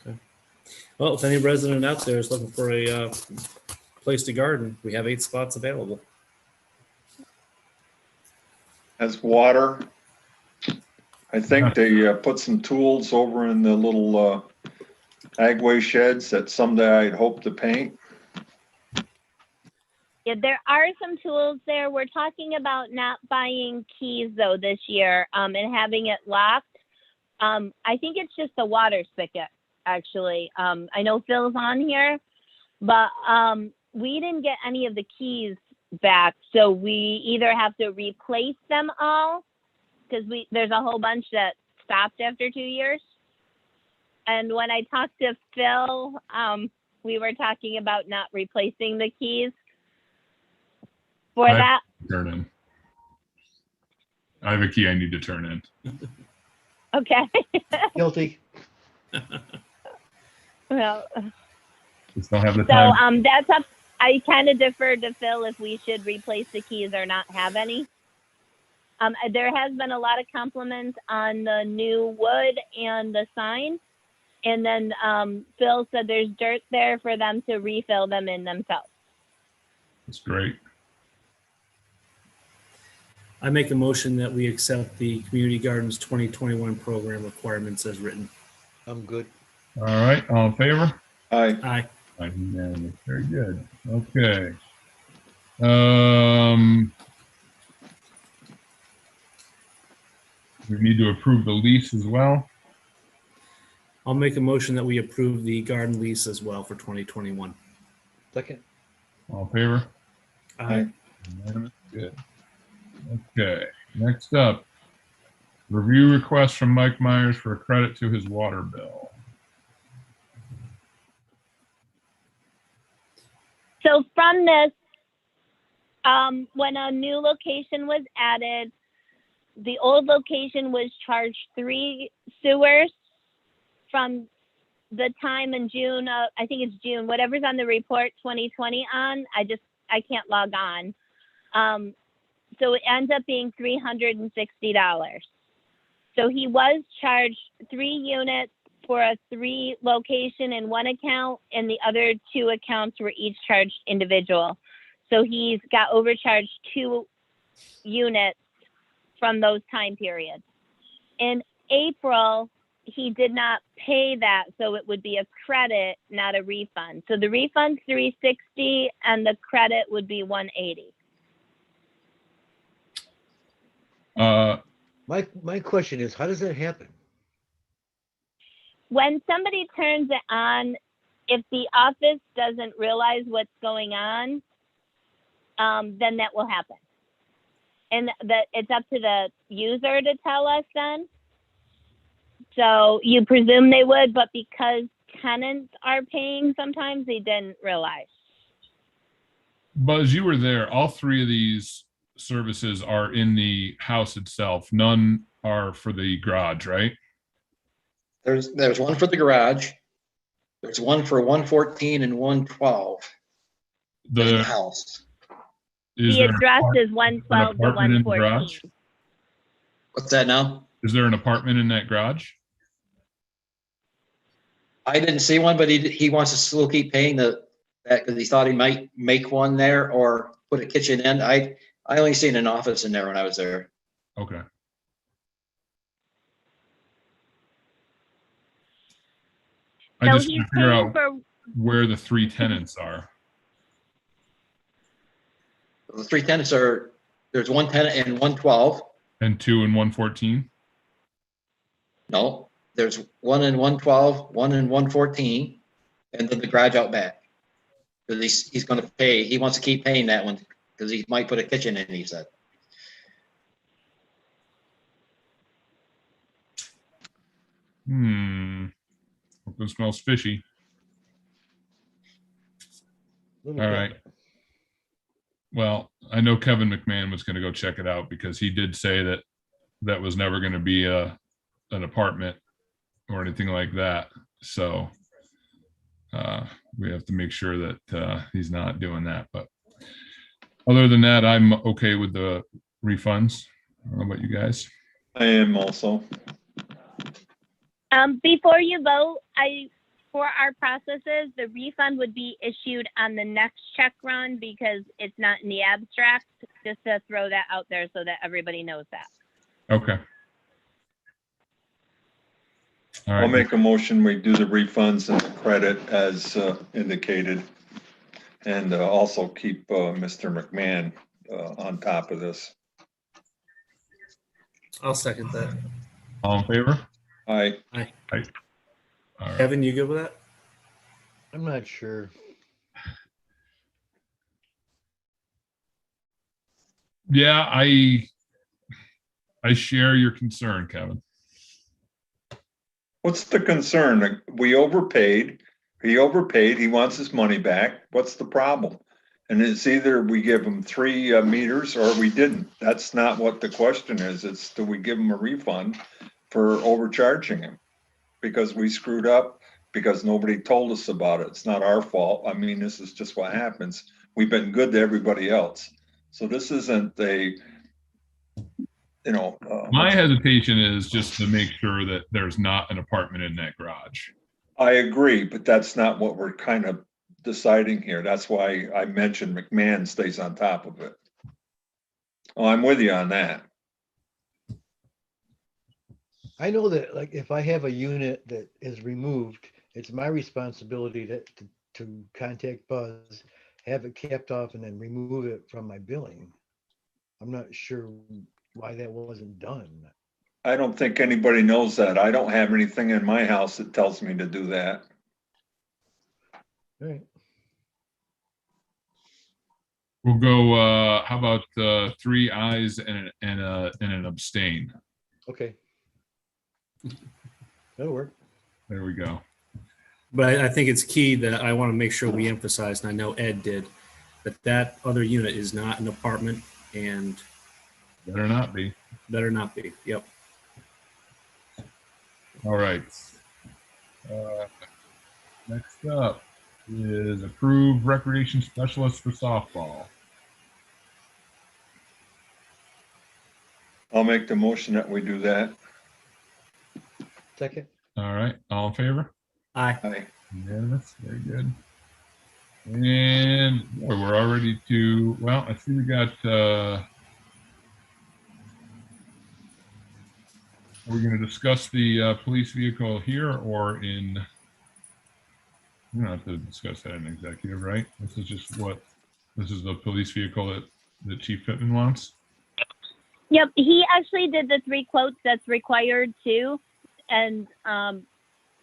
Okay. Well, if any resident out there is looking for a place to garden, we have 8 spots available. As water, I think they put some tools over in the little agway sheds that someday I'd hope to paint. Yeah, there are some tools there. We're talking about not buying keys though this year, and having it locked. I think it's just the water spigot, actually. I know Phil's on here, but we didn't get any of the keys back, so we either have to replace them all, because there's a whole bunch that stopped after 2 years. And when I talked to Phil, we were talking about not replacing the keys for that. Turn in. I have a key I need to turn in. Okay. Guilty. Well, Just don't have the so time. that's up. I kind of deferred to Phil if we should replace the keys or not have any. There has been a lot of compliments on the new wood and the sign. And then Phil said there's dirt there for them to refill them in themselves. That's great. I make a motion that we accept the Community Gardens 2021 program requirements as written. I'm good. All right. All in favor? Aye. Aye. Unanimous. Very good. Okay. We need to approve the lease as well. I'll make a motion that we approve the garden lease as well for 2021. Second. All in favor? Aye. Unanimous. Good. Okay. Next up, review request from Mike Myers for a credit to his water bill. So from this, when a new location was added, the old location was charged 3 sewers from the time in June, I think it's June, whatever's on the report 2020 on, I can't log on. So it ends up being $360. So he was charged 3 units for a 3 location in one account, and the other 2 accounts were each charged individual. So he's got overcharged 2 units from those time periods. In April, he did not pay that, so it would be a credit, not a refund. So the refund's $360 and the credit would be $180. Uh, My question is, how does that happen? When somebody turns it on, if the office doesn't realize what's going on, then that will happen. And that it's up to the user to tell us then. So you presume they would, but because tenants are paying, sometimes they didn't realize. Buzz, you were there. All three of these services are in the house itself. None are for the garage, right? There's one for the garage. There's one for 114 and 112 in the The house. is The there address an is 112 to apartment in the garage? 114. What's that now? Is there an apartment in that garage? I didn't see one, but he wants to still keep paying that because he thought he might make one there or put a kitchen in. I only seen an office in there when I was there. Okay. I So just he's want to figure paying out for, where the three tenants are. The three tenants are, there's one tenant in 112. And 2 and 114. No, there's one in 112, one in 114, and then the garage out back. Because he's going to pay, he wants to keep paying that one because he might put a kitchen in, he said. Something smells fishy. Little All bit. right. Well, I know Kevin McMahon was going to go check it out because he did say that that was never going to be an apartment or anything like that. So we have to make sure that he's not doing that. But other than that, I'm okay with the refunds. I don't know about you guys. I am also. before you vote, for our processes, the refund would be issued on the next check run because it's not in the abstract, just to throw that out there so that everybody knows that. Okay. All I'll right. make a motion, we do the refunds and the credit as indicated. And also keep Mr. McMahon on top of this. I'll second that. All in favor? Aye. All right. Kevin, you good with that? I'm not sure. Yeah, I share your concern, Kevin. What's the concern? We overpaid. He overpaid. He wants his money back. What's the problem? And it's either we give him 3 meters or we didn't. That's not what the question is. It's do we give him a refund for overcharging him? Because we screwed up, because nobody told us about it. It's not our fault. I mean, this is just what happens. We've been good to everybody else. So this isn't a, My hesitation is just to make sure that there's not an apartment in that garage. I agree, but that's not what we're kind of deciding here. That's why I mentioned McMahon stays on top of it. Oh, I'm with you on that. I know that, like, if I have a unit that is removed, it's my responsibility to contact Buzz, have it capped off, and then remove it from my billing. I'm not sure why that wasn't done. I don't think anybody knows that. I don't have anything in my house that tells me to do that. All right. We'll go, how about 3 ayes and an abstain? Okay. That'll work. There we go. But I think it's key that I want to make sure we emphasize, and I know Ed did, that other unit is not an apartment and Better not be. better not be. Yep. All right. Next up is approved recreation specialist for softball. I'll make the motion that we do that. Second. All right, all in favor? Aye. Aye. Unanimous, very good. And boy, we're already to, well, I see we got, are we going to discuss the police vehicle here or in, we don't have to discuss that in executive, right? This is just what, this is the police vehicle that Chief Pittman wants? Yep, he actually did the 3 quotes that's required too, and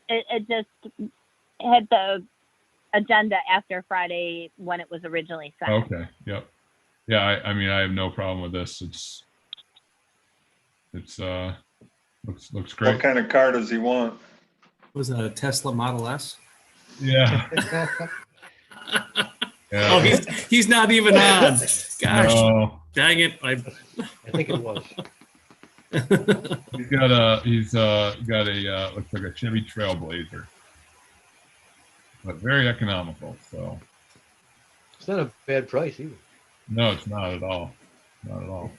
it just hit the agenda after Friday when it was originally sent. Okay, yep. Yeah, I mean, I have no problem with this. It's looks What great. kind of car does he want? Was that a Tesla Model S? Yeah. Oh, Yeah. he's not even on. Gosh, No, dang it. I think it was. he's got a looks like a Chevy Trailblazer, but very economical. So It's not a bad price either. no, it's not at all. Not at all.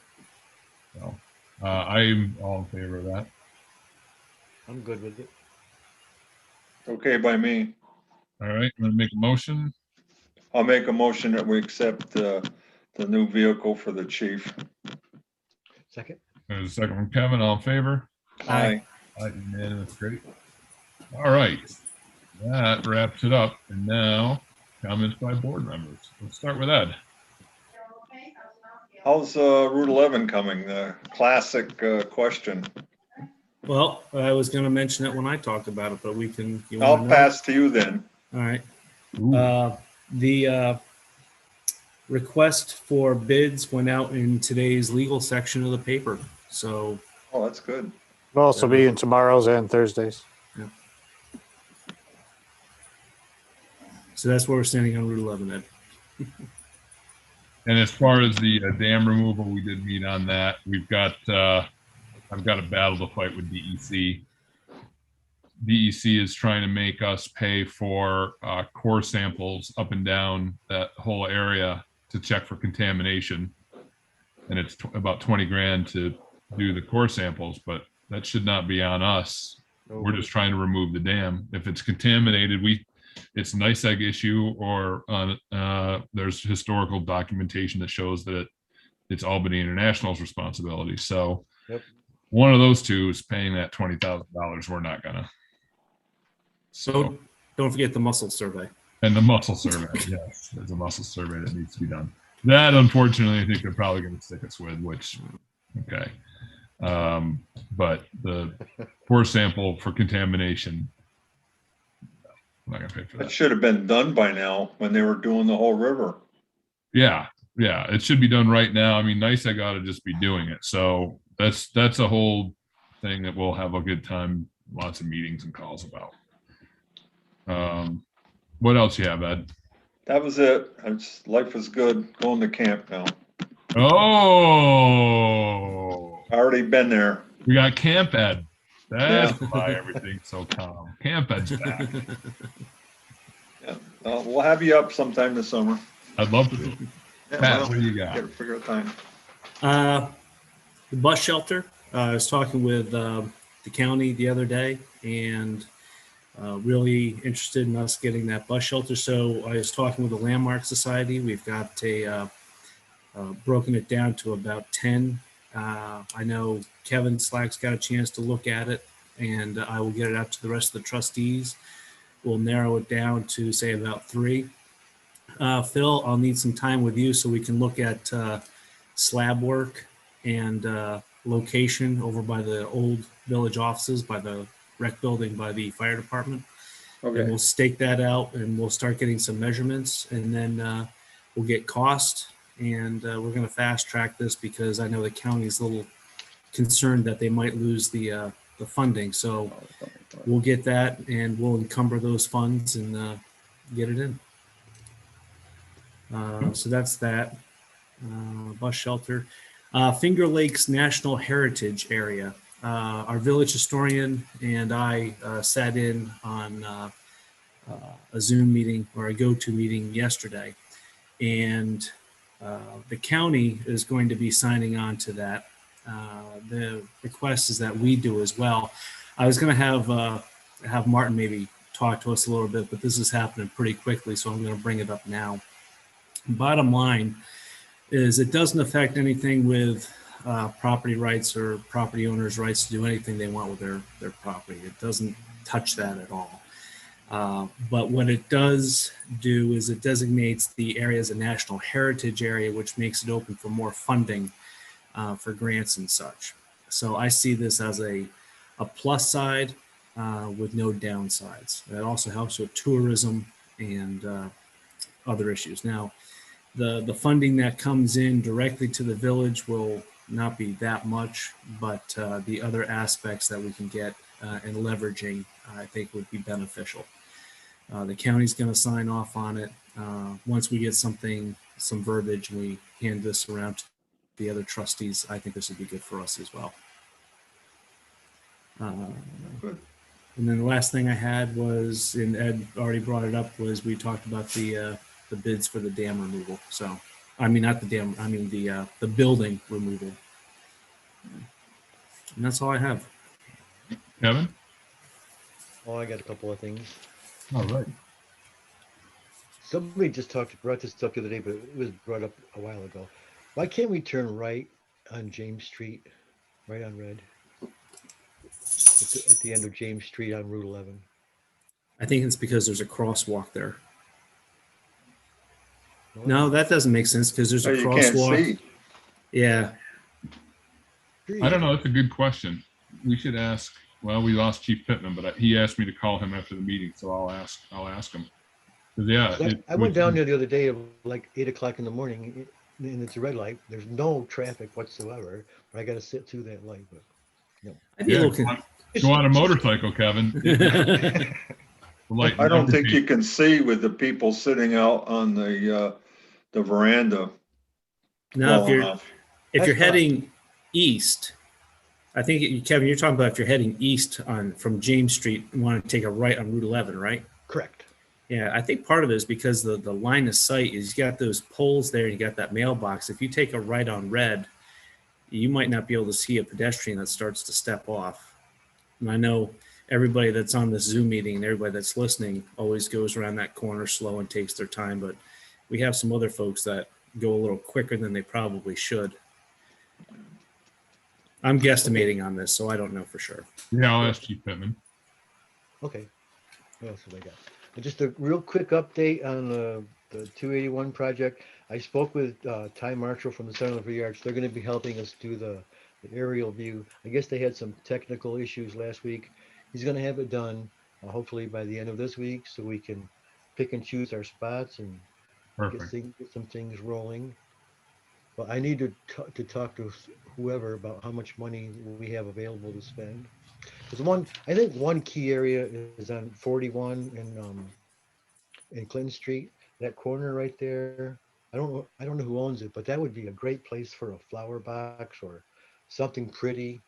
So I'm all in favor of that. I'm good with it. Okay by me. All right, I'm gonna make a motion. I'll make a motion that we accept the new vehicle for the chief. Second. There's a second from Kevin. All in favor? Aye. Aye, unanimous. Great. All right, that wraps it up. And now comments by board members. Let's start with Ed. How's Route 11 coming? The classic question. Well, I was going to mention it when I talked about it, but we can. You wanna I'll know? pass to you then. All right. Ooh. The request for bids went out in today's legal section of the paper. So Oh, that's good. It'll also be in tomorrow's and Thursdays. that's where we're standing on Route 11, Ed. And as far as the dam removal, we did meet on that. We've got, I've got a battle to fight with DEC. DEC is trying to make us pay for core samples up and down that whole area to check for contamination. And it's about 20 grand to do the core samples, but that should not be on us. We're just trying to remove the dam. If it's contaminated, it's a NICEAG issue, or there's historical documentation that shows that it's Albany International's responsibility. So one of those two is paying that $20,000. We're not gonna. So don't forget the muscle survey. And the muscle survey, yes, there's a muscle survey that needs to be done. That, unfortunately, I think they're probably going to stick us with, which, okay. But the core sample for contamination, I'm not going to pay for That that. should have been done by now when they were doing the whole river. Yeah, it should be done right now. I mean, NICEAG got to just be doing it. So that's a whole thing that we'll have a good time, lots of meetings and calls about. What else you have, Ed? That was it. Life is good. Going to camp now. Oh, Already been there. we got Camp Ed. That's why everything's so calm. Camp Ed's back. Yeah. We'll have you up sometime this summer. I'd love to. Yeah, Pat, well, what do you got? gotta figure out time. The bus shelter. I was talking with the county the other day, and really interested in us getting that bus shelter. So I was talking with the Landmark Society. We've got broken it down to about 10. I know Kevin Slack's got a chance to look at it, and I will get it out to the rest of the trustees. We'll narrow it down to say about 3. Phil, I'll need some time with you so we can look at slab work and location over by the old village offices, by the rec building, by the fire department. Okay. And we'll stake that out, and we'll start getting some measurements, and then we'll get cost. And we're going to fast track this because I know the county's a little concerned that they might lose the funding. So we'll get that, and we'll encumber those funds and get it in. So that's that. Bus shelter. Finger Lakes National Heritage Area. Our village historian and I sat in on a Zoom meeting, or a go-to meeting yesterday, and the county is going to be signing on to that. The request is that we do as well. I was going to have Martin maybe talk to us a little bit, but this is happening pretty quickly, so I'm going to bring it up now. Bottom line is it doesn't affect anything with property rights or property owners' rights to do anything they want with their property. It doesn't touch that at all. But what it does do is it designates the area as a national heritage area, which makes it open for more funding for grants and such. So I see this as a plus side with no downsides. That also helps with tourism and other issues. Now, the funding that comes in directly to the village will not be that much, but the other aspects that we can get and leveraging, I think, would be beneficial. The county's going to sign off on it. Once we get some verbiage, and we hand this around to the other trustees, I think this would be good for us as well. And then the last thing I had was, and Ed already brought it up, was we talked about the bids for the dam removal. So, I mean, not the dam, I mean the building removal. And that's all I have. Kevin? Oh, I got a couple of things. All right. Somebody just brought this up the other day, but it was brought up a while ago. Why can't we turn right on James Street, right on Red? At the end of James Street on Route 11. I think it's because there's a crosswalk there. No, that doesn't make sense because there's a You can't crosswalk. see. Yeah. I don't know. That's a good question. We should ask. Well, we lost Chief Pittman, but he asked me to call him after the meeting, so I'll ask him. 'Cause, yeah, I went down there the other day at like 8 o'clock in the morning, and it's a red light. There's no traffic whatsoever, but I got to sit through that light. But no. I'd be a little go on a motorcycle, Kevin. The light I don't never think you changes. can see with the people sitting out on the veranda. Now, well enough. if you're That's fine. heading east, I think Kevin, you're talking about if you're heading east from James Street and want to take a right on Route 11, right? Correct. Yeah, I think part of it is because the line of sight is you got those poles there, and you got that mailbox. If you take a right on Red, you might not be able to see a pedestrian that starts to step off. And I know everybody that's on this Zoom meeting and everybody that's listening always goes around that corner slow and takes their time, but we have some other folks that go a little quicker than they probably should. I'm guesstimating on this, so I don't know for sure. Yeah, I'll ask Chief Pittman. Okay. What else have I got? Just a real quick update on the 281 project. I spoke with Ty Marshall from the Center for the Arts. They're going to be helping us do the aerial view. I guess they had some technical issues last week. He's going to have it done hopefully by the end of this week, so we can pick and choose our spots and get some things rolling. But I need to talk to whoever about how much money we have available to spend. Because I think one key area is on 41 in Clinton Street, that corner right there. I don't know who owns it, but that would be a great place for a flower box or something pretty.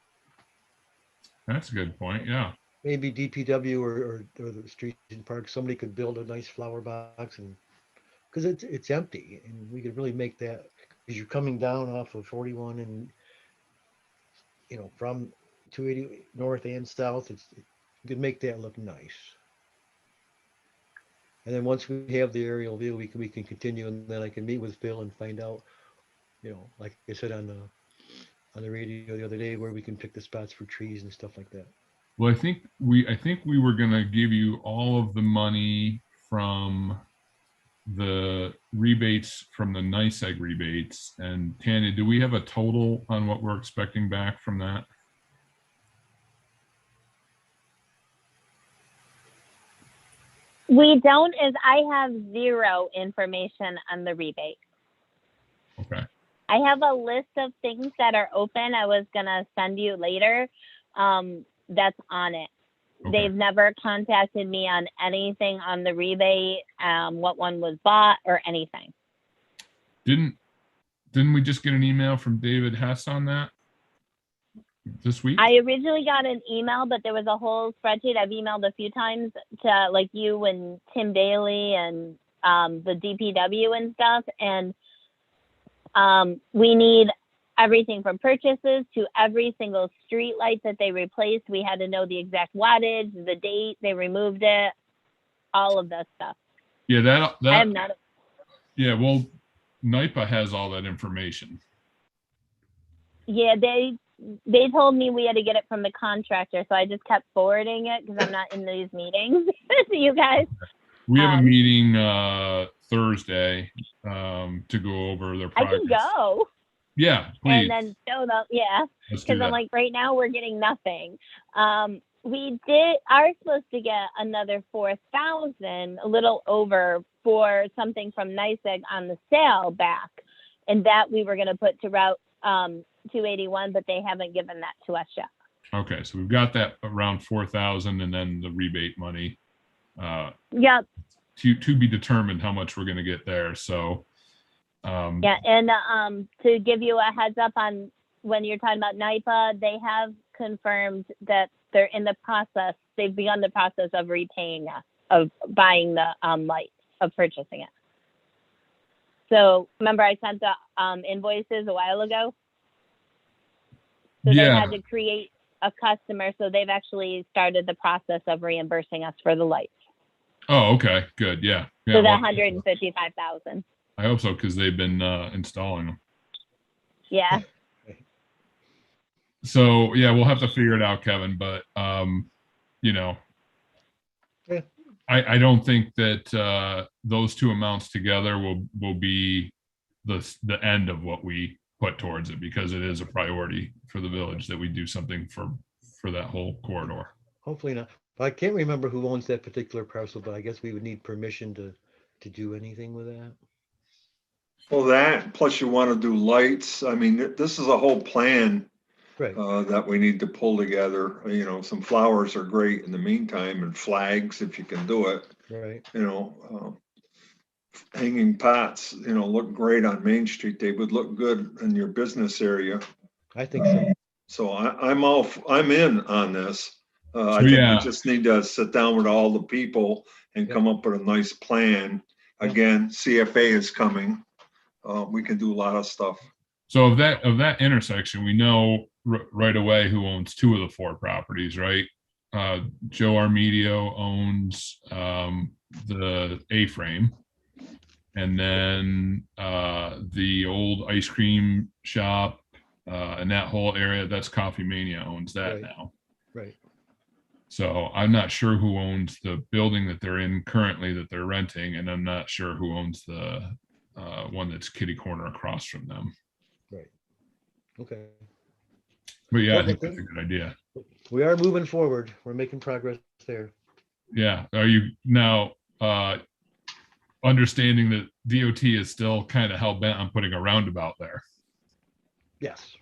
That's a good point. Yeah. Maybe DPW or the Streets and Parks, somebody could build a nice flower box, and because it's empty, and we could really make that, because you're coming down off of 41 and from 280 north and south, you could make that look nice. And then once we have the aerial view, we can continue, and then I can meet with Phil and find out, like I said on the radio the other day, where we can pick the spots for trees and stuff like that. Well, I think we were going to give you all of the money from the rebates from the NICEAG rebates. And Tanya, do we have a total on what we're expecting back from that? We don't, as I have zero information on the rebate. Okay. I have a list of things that are open. I was going to send you later. That's on it. Okay. They've never contacted me on anything on the rebate, what one was bought or anything. Didn't we just get an email from David Hess on that this week? I originally got an email, but there was a whole spreadsheet. I've emailed a few times to like you and Tim Daly and the DPW and stuff. And we need everything from purchases to every single street light that they replaced. We had to know the exact wattage, the date they removed it, all of that stuff. Yeah, that I am not. Yeah, well, NIPA has all that information. Yeah, they told me we had to get it from the contractor, so I just kept forwarding it because I'm not in these meetings. You guys. We have a meeting Thursday to go over their progress. I can go. Yeah, please. and then show them. Yeah, Let's do because I'm that. like, right now we're getting nothing. We are supposed to get another 4,000, a little over, for something from NYSEG on the sale back, and that we were going to put to Route 281, but they haven't given that to us yet. Okay, so we've got that around 4,000, and then the rebate money. Yep. To be determined how much we're going to get there. So. Yeah, and to give you a heads up on when you're talking about NIPA, they have confirmed that they're in the process. They've begun the process of repaying us, of buying the light, of purchasing it. So remember, I sent the invoices a while ago. So they Yeah. had to create a customer. So they've actually started the process of reimbursing us for the lights. Oh, okay, good. Yeah. Yeah. So the well, 155,000. I hope so, because they've been installing them. Yeah. So yeah, we'll have to figure it out, Kevin. But you know, Yeah. I don't think that those two amounts together will be the end of what we put towards it, because it is a priority for the village that we do something for that whole corridor. Hopefully not. But I can't remember who owns that particular parcel, but I guess we would need permission to do anything with that. Well, that, plus you want to do lights. I mean, this is a whole plan Right. that we need to pull together. You know, some flowers are great in the meantime, and flags if you can do it. Right. You know, hanging pots, you know, look great on Main Street. They would look good in your business area. I think so. So I'm in on this. I So, think yeah. we just need to sit down with all the people and Yep. come up with a nice plan. Yep. Again, CFA is coming. We can do a lot of stuff. So of that intersection, we know right away who owns two of the four properties, right? Joe Armedio owns the A-frame, and then the old ice cream shop and that whole area, that's Coffee Mania owns that Right. now. Right. So I'm not sure who owns the building that they're in currently that they're renting, and I'm not sure who owns the one that's kitty corner across from them. Right. Okay. But yeah, I Well, think that's a good idea. We are moving forward. We're making progress there. Yeah. Are you now understanding that DOT is still kind of hell bent on putting a roundabout there? Yes.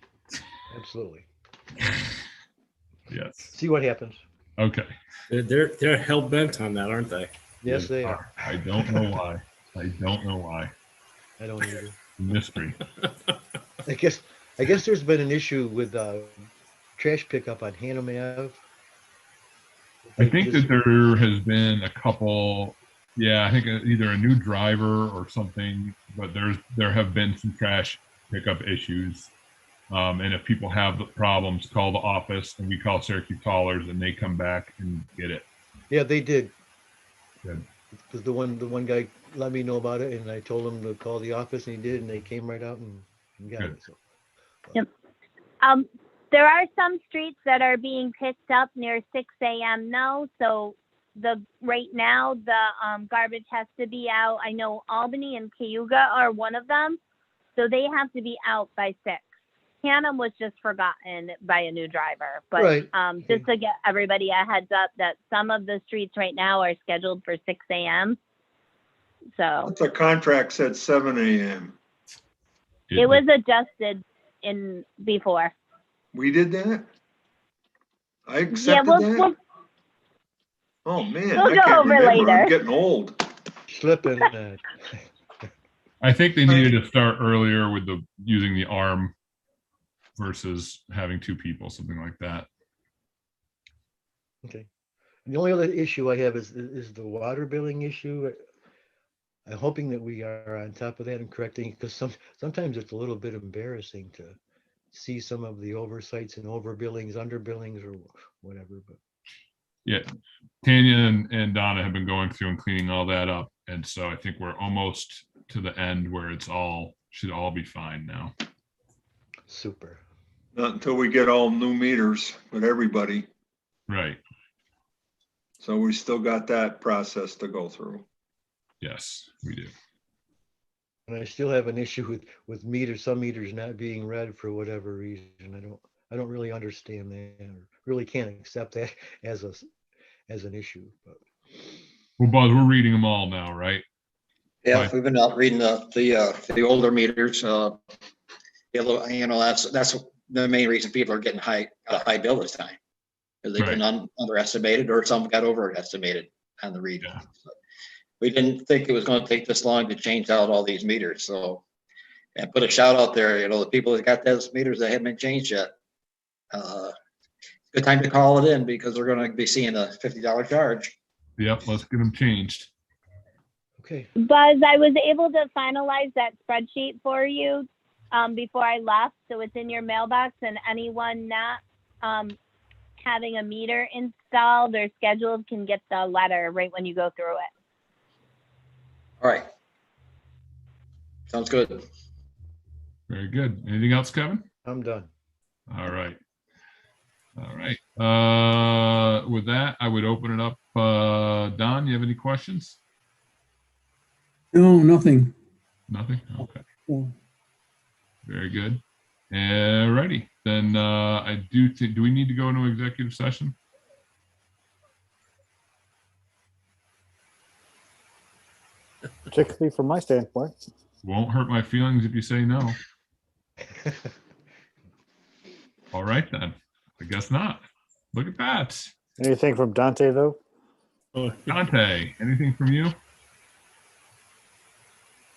Absolutely. Yes. See what happens. Okay. They're hell bent on that, aren't they? Yes, they are. I don't know why. I don't know why. I don't either. Mystery. I guess there's been an issue with trash pickup on Hannum Ave. I think that there has been a couple. Yeah, I think either a new driver or something, but there have been some trash pickup issues. And if people have the problems, call the office, and we call Syracuse Haulers, and they come back and get it. Yeah, they did. Good. Because the one guy let me know about it, and I told him to call the office, and he did, and they came right out and got Good. it. So. Yep. There are some streets that are being picked up near 6 a.m. now. So right now the garbage has to be out. I know Albany and Cayuga are one of them, so they have to be out by 6. Hannum was just forgotten by a new driver, but Right. Just to get everybody a heads up that some of the streets right now are scheduled for 6 a.m. So The contract said 7 a.m. it was adjusted in before. We did that? I Yeah, accepted that? we'll Oh, man, we'll I go can't over remember. I'm later. getting old. Slipping. I think they needed to start earlier with using the arm versus having two people, something like that. Okay. The only other issue I have is the water billing issue. I'm hoping that we are on top of that and correcting, because sometimes it's a little bit embarrassing to see some of the oversights and overbillings, underbillings, or whatever. But Yeah, Tanya and Donna have been going through and cleaning all that up, and so I think we're almost to the end where should all be fine now. super. Not until we get all new meters with everybody. Right. So we still got that process to go through. Yes, we do. And I still have an issue with meters, some meters not being read for whatever reason. I don't really understand that, or really can't accept that as as an issue, but. Well, Buzz, we're reading them all now, right? Yeah, Right. we've been out reading the older meters. That's the main reason people are getting high bill this time. Because they've been underestimated, or some got overestimated on the reading. Yeah. We didn't think it was going to take this long to change out all these meters, so. And put a shout out there, the people that got those meters that haven't been changed yet. Good time to call it in, because we're going to be seeing a $50 charge. Yep, let's get them changed. Okay. Buzz, I was able to finalize that spreadsheet for you before I left, so it's in your mailbox, and anyone not having a meter installed or scheduled can get the letter right when you go through it. All right. Sounds good. Very good. Anything else, Kevin? I'm done. All right. All right. With that, I would open it up. Don, you have any questions? No, nothing. Nothing? Okay. No. Very good. Alrighty. Then I do think, do we need to go into executive session? Particularly from my standpoint. Won't hurt my feelings if you say no. All right, then. I guess not. Look at that. Anything from Dante, though? Dante, anything from you?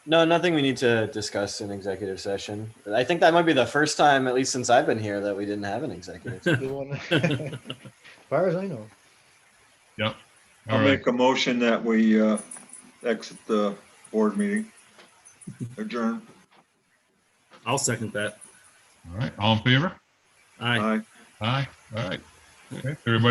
No, nothing we need to discuss in executive session. I think that might be the first time, at least since I've been here, that we didn't have an executive session. As far as I know. Yep. I'll All right. make a motion that we exit the board meeting. Adjourn. I'll second that. All right. All in favor? Aye. Aye. Aye. All right. Okay. Everybody.